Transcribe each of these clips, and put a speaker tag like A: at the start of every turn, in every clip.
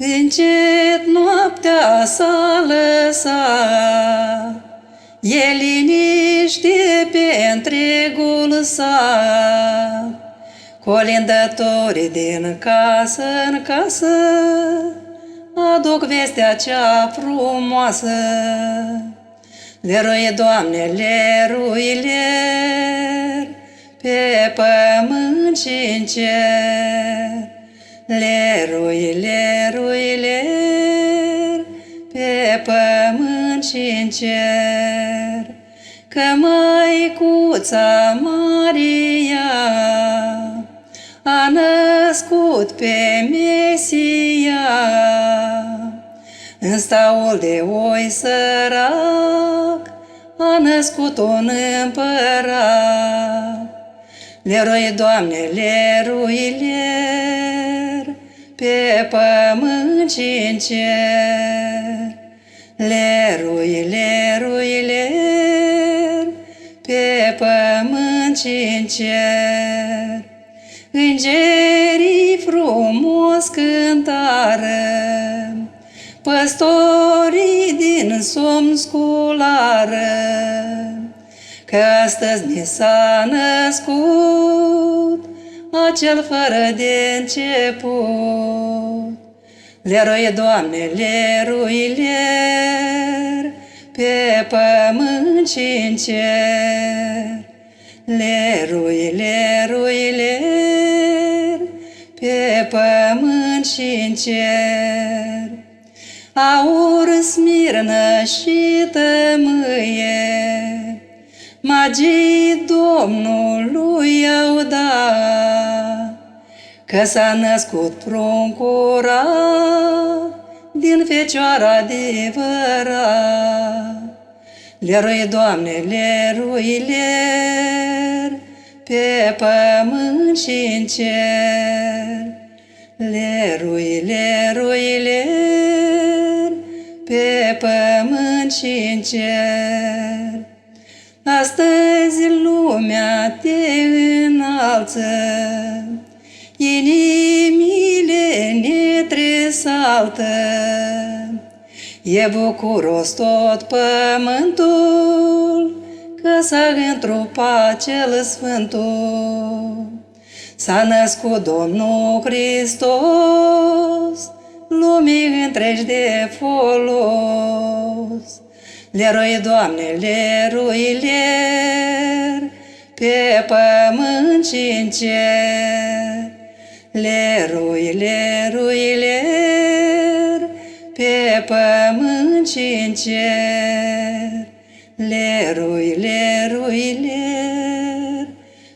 A: Încet noaptea s-a lăsat, e liniște pe întregul sat. Colindătorii din casă în casă aduc vestea cea frumoasă. Leruie, Doamne, leruiler, pe pământ și în cer. Lerui, lerui, ler, pe pământ și în cer. Că Măicuța Maria a născut pe Mesia, în staul de oi sărac a născut un împărat. Lerui, Doamne, lerui, ler, pe pământ și în cer. Lerui, lerui, ler, pe pământ și în cer. Îngerii frumos cântară, păstorii din somn sculară, că astăzi ni s-a născut acel fără de început. Leruie, Doamne, lerui, ler, pe pământ și în cer. Lerui, lerui, ler, pe pământ și în cer. Aur, smirnă și tămâie, magii Domnului au dat, că s-a născut pruncul curat din Fecioara adevărat. Lerui, Doamne, lerui, ler, pe pământ și în cer. Lerui, lerui, ler, pe pământ și în cer. Astăzi lumea te înalță, inimile ne tresaltă. E bucuros tot pământul, că s-a întrupat cel Sfântul. S-a născut Domnul Hristos, lumii întregi de folos. Lerui, Doamne, lerui, ler, pe pământ și în cer. Lerui, lerui, ler, pe pământ și în cer. Lerui, lerui, ler,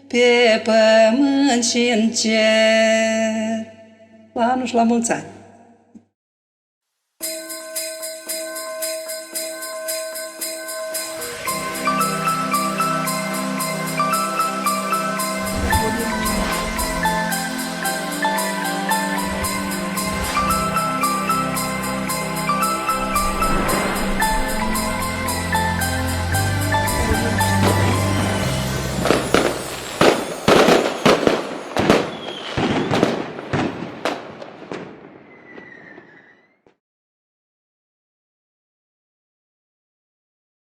A: pe pământ și în cer. La anul și la mulți ani!